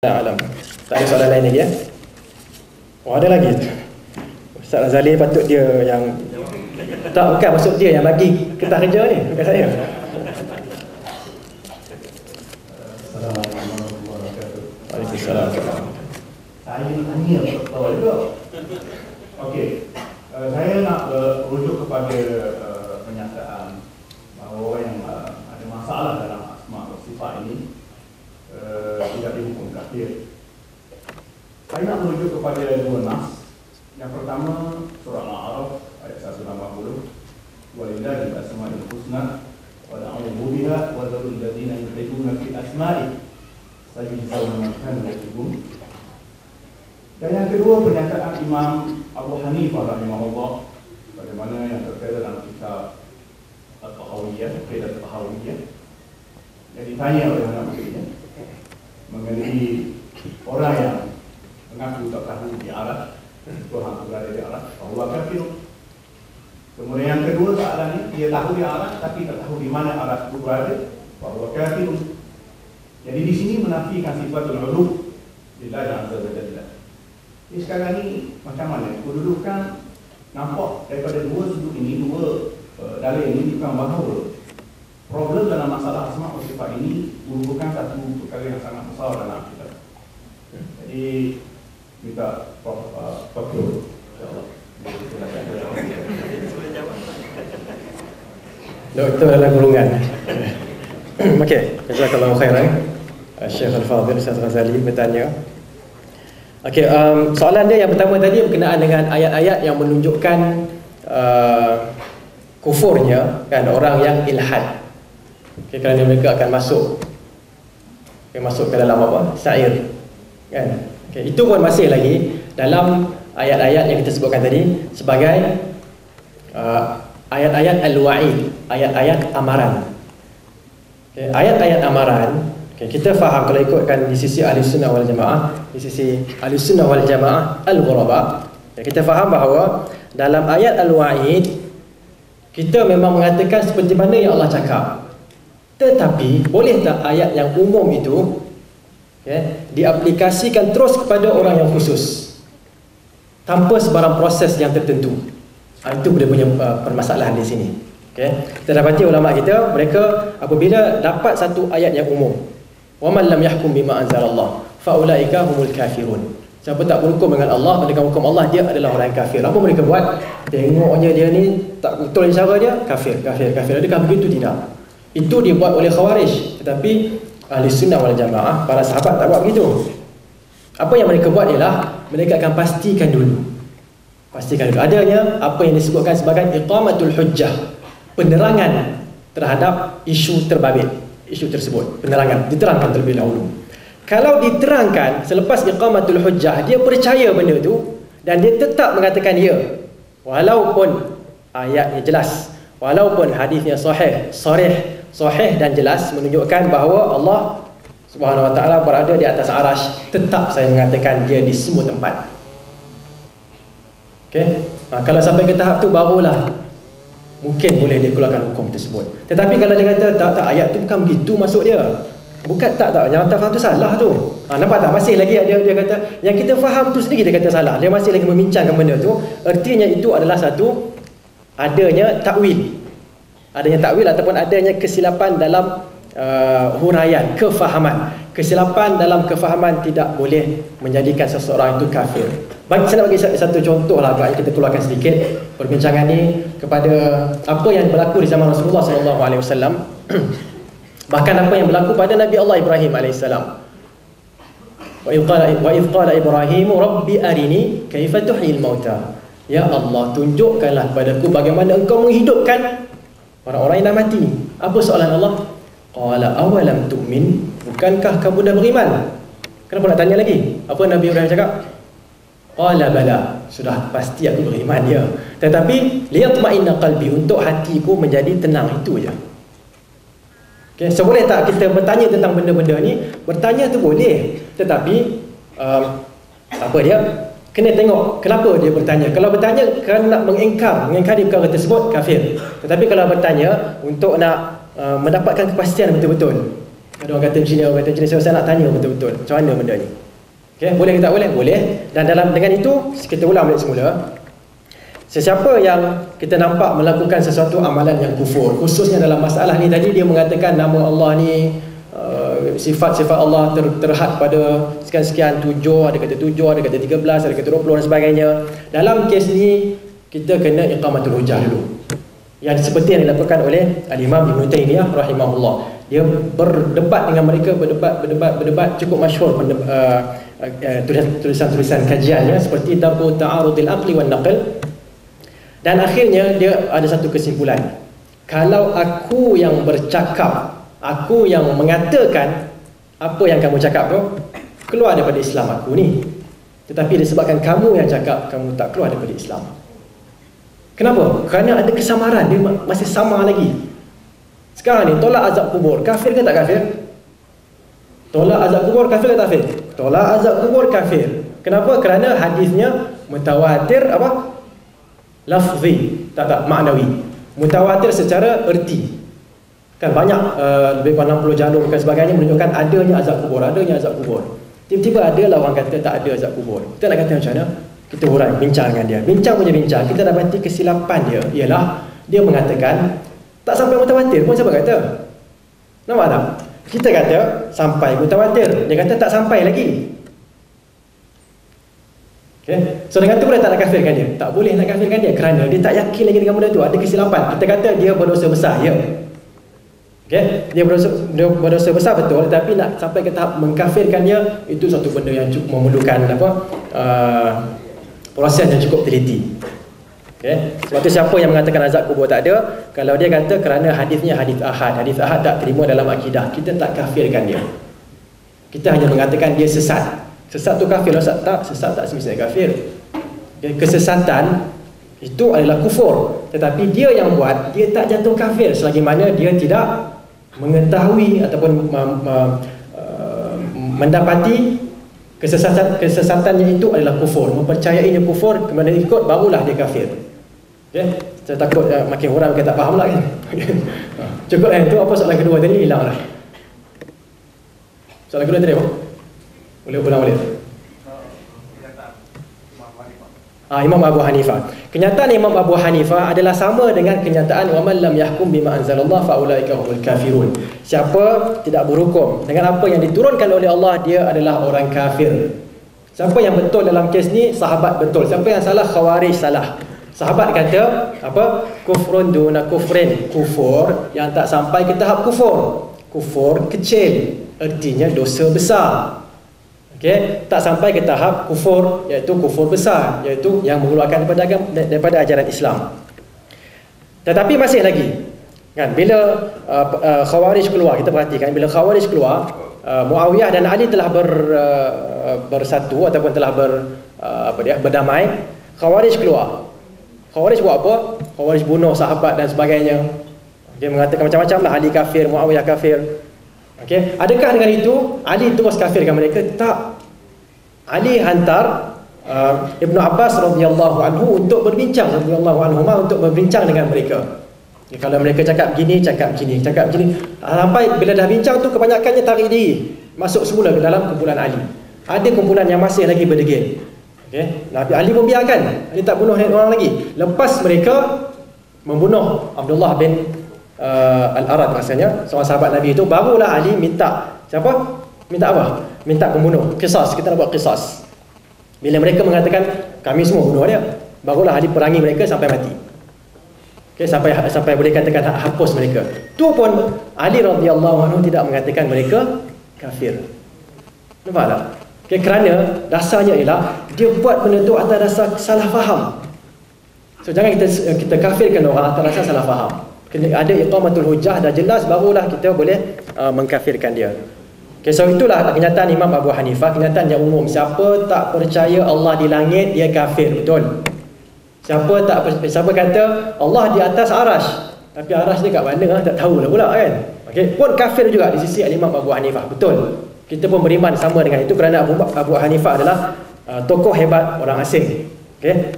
Alam. Tak ada soalan lain lagi ya? Oh, ada lagi. Ustaz Razali patut dia yang tak, bukan maksud dia yang bagi kertas kerja ni, bukan saya. Assalamualaikum warahmatullahi wabarakatuh. Waalaikumsalam. Saya tanya betul juga. Okey. Saya nak rujuk kepada pernyataan bahawa orang yang ada masalah dalam asma wa sifat ini tidak dihukum kafir. Saya nak merujuk kepada dua nas. Yang pertama surah Al-A'raf ayat 180. Walillahi al-asmaul husna wa na'udzu biha wa dzarul ladzina yulhiduna fi asma'i sayajzawna ma kanu yaktubun. Dan yang kedua pernyataan Imam Abu Hanifah rahimahullah, bagaimana yang terkait dalam kitab At-Tahawiyah, Aqidah At-Tahawiyah, yang ditanya oleh anak muridnya mengenai orang yang mengaku tak tahu di Arab, Tuhan berada di Arab, bahawa kafir. Kemudian yang kedua soalan ini, dia tahu di Arab tapi tak tahu di mana Arab itu berada, bahawa kafir. Jadi di sini menafikan sifatul ulum lillahi azza wa jalla. Jadi sekarang ni macam mana kedudukan nampak daripada dua sudut ini, dua dalil ini bukan bahawa problem dalam masalah asma wa sifat ini merupakan satu perkara yang sangat besar dalam kita. Jadi minta Prof. Fakir insya-Allah. Doktor dalam gurungan. Okey, jazakallahu khairan. Syekh Al-Fadhil Ustaz Razali bertanya. Okey, soalan dia yang pertama tadi berkenaan dengan ayat-ayat yang menunjukkan kufurnya kan orang yang ilhad. Okay, kerana mereka akan masuk ke dalam apa? Sa'ir. Kan? Okay, itu pun masih lagi dalam ayat-ayat yang kita sebutkan tadi sebagai ayat-ayat al-wa'id, ayat-ayat amaran. Okay, ayat-ayat amaran, okay, kita faham kalau ikutkan di sisi Ahlussunnah wal Jamaah, di sisi Ahlussunnah wal Jamaah al-ghuraba, okay, kita faham bahawa dalam ayat al-wa'id kita memang mengatakan seperti mana yang Allah cakap. Tetapi boleh tak ayat yang umum itu diaplikasikan terus kepada orang yang khusus tanpa sebarang proses yang tertentu? Itu dia punya permasalahan di sini. Kita dapati ulama kita, mereka apabila dapat satu ayat yang umum, wa man lam yahkum bima anzalallah fa ulaika humul kafirun, siapa tak berhukum dengan Allah, dengan hukum Allah, dia adalah orang yang kafir. Apa mereka buat? Tengoknya dia ni tak betul cara dia, kafir. Adakah begitu? Tidak. Itu dibuat oleh Khawarij, tetapi Ahlussunnah wal Jamaah, para sahabat tak buat begitu. Apa yang mereka buat ialah mereka akan pastikan dulu adanya apa yang disebutkan sebagai iqamatul hujjah, penerangan terhadap isu terbabit, isu tersebut, penerangan diterangkan terlebih dahulu. Kalau diterangkan selepas iqamatul hujjah, dia percaya benda tu dan dia tetap mengatakan ya, walaupun ayatnya jelas, walaupun hadisnya sahih dan jelas menunjukkan bahawa Allah Subhanahu wa taala berada di atas arasy, tetap saya mengatakan dia di semua tempat. Okey. Kalau sampai ke tahap tu barulah mungkin boleh dia keluarkan hukum tersebut. Tetapi kalau dia kata tak ayat tu bukan begitu maksud dia. Bukan tak yang tak faham tu salah tu. Nampak tak? Masih lagi dia kata yang kita faham tu sendiri dia kata salah. Dia masih lagi membincangkan benda tu. Artinya itu adalah satu adanya takwil. Adanya takwil ataupun adanya kesilapan dalam huraian, kefahaman. Kesilapan dalam kefahaman tidak boleh menjadikan seseorang itu kafir. Saya nak bagi satu contoh lah agak kita keluarkan sedikit perbincangan ni kepada apa yang berlaku di zaman Rasulullah SAW. Bahkan apa yang berlaku pada Nabi Allah Ibrahim AS. Wa idh qala Ibrahim Rabbi arini kaifa tuhyil mauta. Ya Allah, tunjukkanlah kepadaku bagaimana engkau menghidupkan orang-orang yang dah mati. Apa soalan Allah? Qala awalam tu'min, bukankah kamu dah beriman? Kenapa nak tanya lagi? Apa Nabi Ibrahim cakap? Qala bala, sudah pasti aku beriman ya. Tetapi liyatma'inna qalbi, untuk hatiku menjadi tenang, itu je. Okay, so boleh tak kita bertanya tentang benda-benda ni? Bertanya tu boleh, tetapi apa dia? Kena tengok kenapa dia bertanya. Kalau bertanya kerana nak mengingkari perkara tersebut, kafir. Tetapi kalau bertanya untuk nak mendapatkan kepastian betul-betul, Ada orang kata macam ni, orang kata macam ni. Saya nak tanya betul-betul macam mana benda ni. Okay, boleh ke tak boleh? Boleh. Dan dengan itu kita ulang balik semula. Sesiapa yang kita nampak melakukan sesuatu amalan yang kufur, khususnya dalam masalah ni tadi, dia mengatakan nama Allah ni, sifat-sifat Allah terhad pada sekian-sekian, 7, ada kata 7, ada kata 13, ada kata 20 dan sebagainya. Dalam kes ni kita kena iqamatul hujjah dulu. Yang seperti yang dilakukan oleh Al-Imam Ibn Taymiyah rahimahullah. Dia berdebat dengan mereka, berdebat cukup masyhur, tulisan-tulisan kajiannya seperti Darbu Ta'arudil Aqli wan Naql. Dan akhirnya dia ada satu kesimpulan. Kalau aku yang bercakap, aku yang mengatakan apa yang kamu cakap tu keluar daripada Islam aku ni. Tetapi disebabkan kamu yang cakap, kamu tak keluar daripada Islam. Kenapa? Kerana ada kesamaran, dia masih sama lagi. Sekarang ni tolak azab kubur, kafir ke tak kafir? Tolak azab kubur kafir ke tak kafir? Tolak azab kubur kafir. Kenapa? Kerana hadisnya mutawatir apa? Lafzi, tak maknawi. Mutawatir secara erti. Kan banyak lebih kurang 60 jalur dan sebagainya menunjukkan adanya azab kubur, adanya azab kubur. Tiba-tiba ada lah orang kata tak ada azab kubur. Kita nak kata macam mana? Kita hurai, bincang dengan dia. Bincang punya bincang, kita dapati kesilapan dia ialah dia mengatakan tak sampai mutawatir pun. Siapa kata? Nampak tak? Kita kata sampai mutawatir, dia kata tak sampai lagi. Okay. So dengan tu boleh tak nak kafirkan dia? Tak boleh nak kafirkan dia kerana dia tak yakin lagi dengan benda tu. Ada kesilapan. Kita kata dia berdosa besar, ya. Okay. Dia berdosa besar betul, tapi nak sampai ke tahap mengkafirkan dia, itu satu benda yang cukup memerlukan proses yang cukup teliti. Okay. Sebab tu siapa yang mengatakan azab kubur tak ada, kalau dia kata kerana hadisnya hadis ahad, hadis ahad tak terima dalam akidah, kita tak kafirkan dia. Kita hanya mengatakan dia sesat. Sesat tu kafir, sesat tak semestinya kafir. Kesesatan itu adalah kufur, tetapi dia yang buat, dia tak jatuh kafir selagi mana dia tidak mengetahui ataupun mendapati kesesatannya itu adalah kufur, mempercayainya kufur, kemudian ikut, barulah dia kafir. Okay? Saya takut makin orang makin tak faham lah kan. Cukup itu apa soalan kedua tadi, hilang lah. Soalan kedua tadi apa? Boleh ulang balik. Imam Abu Hanifah. Kenyataan Imam Abu Hanifah adalah sama dengan kenyataan wa man lam yahkum bima anzalallah fa ulaika humul kafirun. Siapa tidak berhukum dengan apa yang diturunkan oleh Allah, dia adalah orang kafir. Siapa yang betul dalam kes ni? Sahabat betul. Siapa yang salah? Khawarij salah. Sahabat kata apa? Kufrun duna kufrin. Kufur yang tak sampai ke tahap kufur. Kufur kecil, artinya dosa besar. Okay, tak sampai ke tahap kufur, iaitu kufur besar, iaitu yang mengeluarkan daripada ajaran Islam. Tetapi masih lagi kan, bila Khawarij keluar, kita perhatikan bila Khawarij keluar, Muawiyah dan Ali telah bersatu ataupun telah berdamai. Khawarij keluar. Khawarij buat apa? Khawarij bunuh sahabat dan sebagainya. Dia mengatakan macam-macam lah, Ali kafir, Muawiyah kafir. Okay. Adakah dengan itu Ali terus kafirkan mereka? Tak. Ali hantar Ibnu Abbas radhiyallahu anhu untuk berbincang, untuk berbincang dengan mereka. Okay, kalau mereka cakap gini, cakap gini. Sampai bila dah bincang tu, kebanyakannya tarik diri, masuk semula ke dalam kumpulan Ali. Ada kumpulan yang masih lagi berdegil. Okay. Nabi Ali pun biarkan, Ali tak bunuh orang lagi. Lepas mereka membunuh Abdullah bin Al-Arad rasanya, seorang sahabat Nabi itu, barulah Ali minta siapa? Minta apa? Minta pembunuh, qisas, kita nak buat qisas. Bila mereka mengatakan kami semua bunuh dia, barulah Ali perangi mereka sampai mati. Okay, sampai boleh katakan hapus mereka. Tu pun Ali radhiyallahu anhu tidak mengatakan mereka kafir. Nampak tak? Okay, kerana dasarnya ialah dia buat benda tu atas dasar salah faham. So jangan kita kafirkan orang atas dasar salah faham. Kena ada iqamatul hujjah, dah jelas, barulah kita boleh mengkafirkan dia. Okay, so itulah kenyataan Imam Abu Hanifah, kenyataan yang umum. Siapa tak percaya Allah di langit, dia kafir, betul. Siapa kata Allah di atas arash, tapi arash dia kat mana tak tahulah pula kan. Okay, pun kafir juga di sisi Imam Abu Hanifah, betul. Kita pun beriman sama dengan itu kerana Abu Hanifah adalah tokoh hebat orang asing. Okay,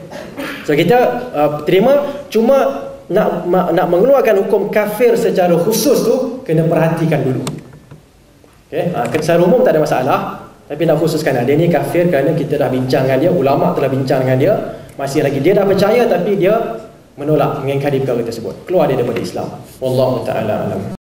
so kita terima. Cuma nak mengeluarkan hukum kafir secara khusus tu kena perhatikan dulu. Okay? Secara umum tak ada masalah. Tapi nak khususkan dia ni kafir kerana kita dah bincang dengan dia, ulama telah bincang dengan dia, masih lagi dia dah percaya tapi dia menolak, mengingkari perkara tersebut, keluar dia daripada Islam. Wallahu ta'ala alam.